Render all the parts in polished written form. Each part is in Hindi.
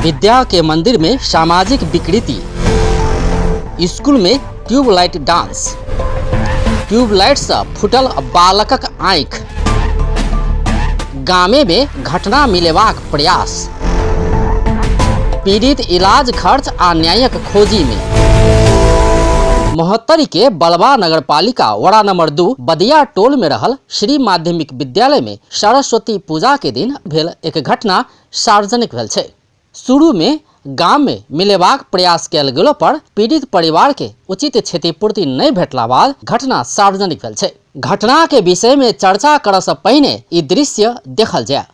विद्या के मंदिर में सामाजिक विकृति, स्कूल में ट्यूबलाइट डांस, ट्यूबलाइट से फुटल बालकक आँख, गामे में घटना मिलेबाक प्रयास, पीड़ित इलाज खर्च आ न्यायक खोजी में। मोहत्तरी के बलवा नगरपालिका वड़ा नंबर 2 बदिया टोल में रहल श्री माध्यमिक विद्यालय में सरस्वती पूजा के दिन भेल एक घटना सार्वजनिक भेल छै। शुरू में गाम में मिलेबाक प्रयास कयल गेलो पर पीड़ित परिवार के उचित क्षतिपूर्ति नहीं भेटला बाद घटना सार्वजनिक भेल छै। घटना के विषय में चर्चा करय से पहिने ई दृश्य देखल जाय।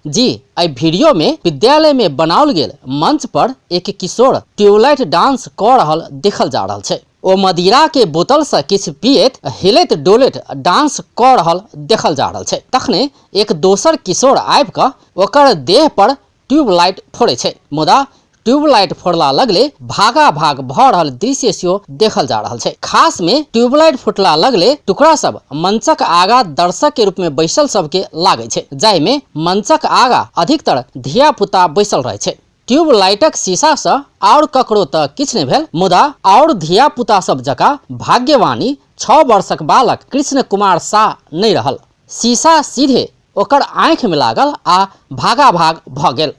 जी आई वीडियो में विद्यालय में बनाओल गेल मंच पर एक किशोर ट्यूबलाइट डांस कर रहल देखल जा रहल छै। ओ मदिरा के बोतल से किछ पियत हिलैत डोलैत डांस कर रहल देखल जा रहल छै। तखने एक दोसर किशोर आबि कऽ ओकर देह पर ट्यूबलाइट फोड़े छै। मुदा ट्यूबलाइट फोड़ला लगले भागा भाग भ रहल दृश्य सेहो देखल जा रहल छै। खास में ट्यूबलाइट फुटला लगले टुकड़ा सब मंचक आगा दर्शक के रूप में बैसल सबके लागे छै, जाहि में मंचक आगा अधिकतर धिया पुता बैसल रहे छै। ट्यूबलाइटक शीशा से और ककरो त किछ नहीं भेल, मुदा और धिया पुता सब जका भाग्यवानी 6 वर्षक बालक कृष्ण कुमार शाह नहीं रहल। शीशा सीधे ओकर आँख में लागल आ भागा भाग भ गेल।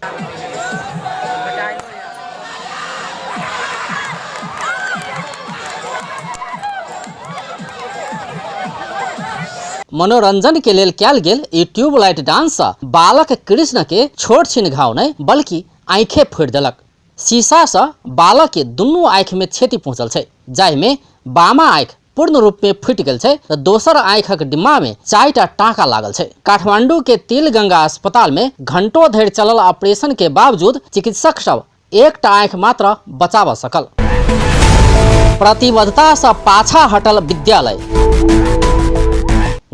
मनोरंजन के लेल कयल गेल ई ट्यूबलाइट डांस से बालक कृष्ण के छोट छिन घाव नहीं बल्कि आँखें फोड़ देलक। शीशा से बालक के दुनू आँख में क्षति पहुंचल छै, जाहि में बामा आँख पूर्ण रूप में फुटि गेल छै त दोसर आँखक डिम्बा में 4टा टाँका लागल छै। काठमांडू के तिलगंगा अस्पताल में घंटों धरि चलल ऑपरेशन के बावजूद चिकित्सक सब एकटा आँख मात्र बचाव सकल। प्रतिबद्धता से पाछा हटल विद्यालय।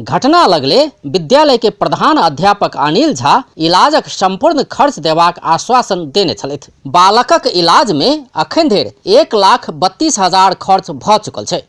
घटना लगले विद्यालय के प्रधान अध्यापक अनिल झा इलाजक संपूर्ण खर्च देबाक आश्वासन देने छलथि। बालकक इलाज में अखन धरि 1,32,000 खर्च भ चुकल छै।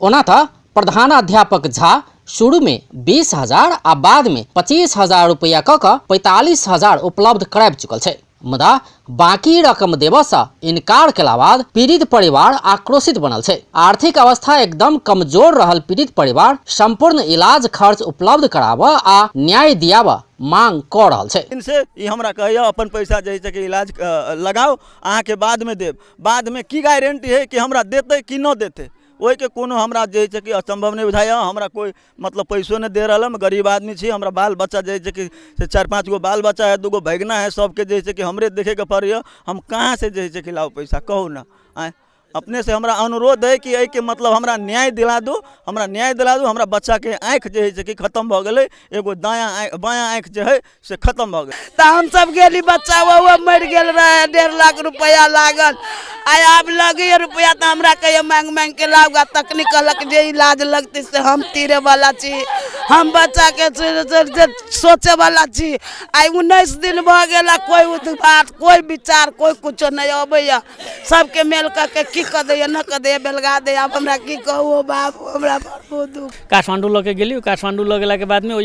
ओना त प्रधान अध्यापक झा शुरू में 20,000 आ बाद में 25,000 रुपया क 45,000 उपलब्ध कराब चुकल छै। मुदा बाकी रकम देबऽ से इनकार केला बाद पीड़ित परिवार आक्रोशित बनल छै। आर्थिक अवस्था एकदम कमजोर रहल पीड़ित परिवार संपूर्ण इलाज खर्च उपलब्ध कराबऽ आ न्याय दियाबऽ मांग कर रहल छै। इनसे ई हमरा कहैया अपन पैसा जे छै कि इलाज लगाओ अहाँ के बाद में देब। बाद में की गारंटी है कि हमरा देते कि न देते, ओहि के कोनो हमरा जे छै कि असंभव नहीं बुझाया। हमरा कोई मतलब पैसो नहीं दे रहा, हम गरीब आदमी छी। हमरा बाल बच्चा जे छै कि 4-5 गो बाल बच्चा है, 2 गो भैगना है, सबके जे छै कि हमरे देखे के पड़ैया। हम कहाँ से जे छै कि लाओ पैसा, कहू ना। अपने से हमरा अनुरोध है कि के मतलब हमरा न्याय दिला दो, हमरा न्याय दिला दो। हमरा बच्चा के आँख जे है कि खत्म भ गेलै, एगो बायां आँख जे है से खत्म भ गेलै। त हम सब गेली, बच्चा वो मर गेल रहे, 1.5 लाख रुपया लागल। आय आब लगे रुपया तो हमरा कहियो मांग मांग के लाऊगा, तकनी कहलक जे इलाज लगते से हम तीरे वाला छी, हम बच्चा के सोचे वाला छी। आय 19 दिन भ गेला, कोई बात कोई विचार कोई कुछ नहीं अबैया। सबके मेल के की कर दे न कर दे बेलगा दे। अब हमरा की कहू बाप, हमरा बहुत दुख। काठमांडू लगे गेली, काठमांडू लगेला के बाद में ओ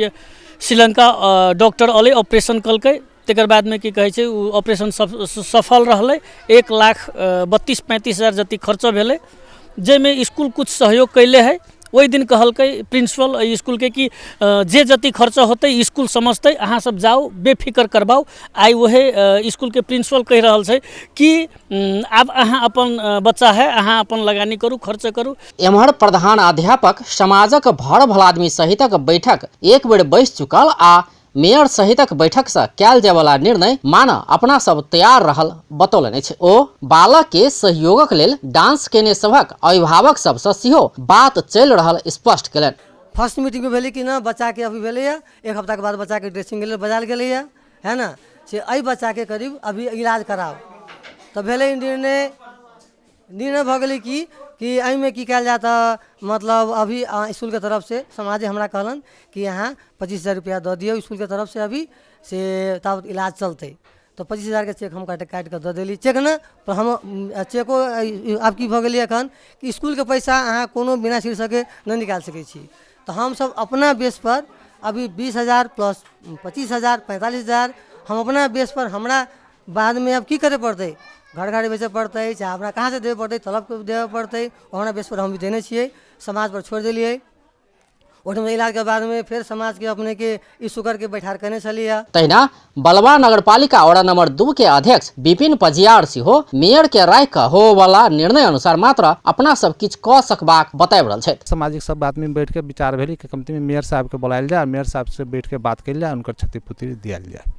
श्रीलंका डॉक्टर अले ऑपरेशन कलकै। तकर बाद में की कहे छै ऑपरेशन सफल रहलै। 1,32,35,000 जति खर्च भेलै, जेमे स्कूल कुछ सहयोग कैले है। वही दिन कहलकै प्रिंसिपल स्कूल के कि जे जति खर्च होते स्कूल समझते, अहाँ सब जाओ बेफिकर करवाओ। आई वही स्कूल के प्रिंसिपल कह रहल छै कि अब अहाँ अपन बच्चा है, अहाँ अपन लगानी करू, खर्च करू। एम्हर प्रधान अध्यापक समाजक भर भलादमी सहितक बैठक एक बेर बैस चुकल आ मेयर सहितक बैठक से कयल जाय वाला निर्णय माना अपना सब तैयार रहल बतौलनि अछि। ओ बालक के सहयोगक लेल डांस केने सभक अभिभावक सब से सेहो बात चलि रहल स्पष्ट केलनि। फर्स्ट मीटिंग में भेलै कि ना बच्चा के अभी भेलै है, 1 हफ्ता के बाद बच्चा के ड्रेसिंग के लेल बजाल गेलै है ना, से एहि बच्चा के करीब अभी इलाज कराओ। तब भेलै निर्णय भ गेलै कि एहिमे की कयल जाता, मतलब अभी स्कूल के तरफ से समाजे हमरा कहलन कि यहाँ 25,000 रुपया दऽ दियौ स्कूल के तरफ से, अभी से तब इलाज चलते। तो 25,000 के चेक हम काट के दे देली। चेक ना पर हम चेको आब की भऽ गेलै एखन कि स्कूल के पैसा अहाँ कोनो बिना शीर्षक के नहीं निकाल सकै छी। तो हम सब अपना बेस पर अभी 20,000 प्लस 25,000 45,000 हम अपना बेस पर हमरा बाद में अब की करे पड़ते, घर गाड़ी बेचे पड़ते, चाहे हमरा कहाँ से देवे पड़ते, तलब के देवे पड़ते, हमरा बेस पर हम भी देने छिए, समाज पर छोड़ दिलिए। ओठम इलाज के बाद में फिर समाज के अपने के इशू करके बैठार करने चलिए। तहिना बलवा नगरपालिका वड़ा नंबर 2 के अध्यक्ष विपिन पजियार सेहो मेयर के राय का हो वाला निर्णय अनुसार मात्र अपना सब किछ क सकबाक बताबि रहल छथि। सामाजिक सब आदमी बैठ के विचार भेली कि कमती में मेयर साहब के बुलायल जाए, मेयर साहब से बैठ के बात कल जाए, उनकर क्षतिपूर्ति दियल जाए।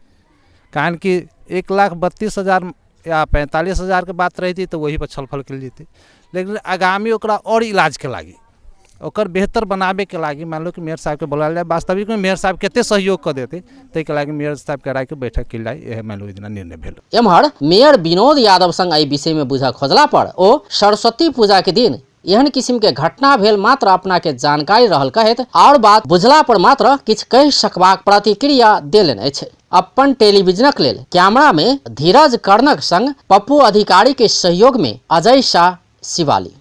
कारण कि 1,32,000 या 45,000 के बात रही तो वही पर छलफल कल जेती, लेकिन आगामी ओकरा और इलाज के लागी ओकर बेहतर बनाबे के लागी मान लो कि मेयर साहब के बुलायल जाए। वास्तविक में मेयर साहब कते सहयोग कर देते ताहि के लागी मेयर साहब के राय के बैठक कल जाए, यह मान लो दिन निर्णय भेल। एम्हर मेयर विनोद यादव संग एहि विषय में बुझा खोजला पर ओ सरस्वती पूजा के दिन एहन किस्म के घटना भेल मात्र अपना के जानकारी रहल कहत और बात बुझला पर मात्र किछ कहि सकबाक प्रतिक्रिया देलनि अछि। अपन टेलीविजनक लेल कैमरा में धीरज कर्णक संग पप्पू अधिकारी के सहयोग में अजय शाह, शिवाली।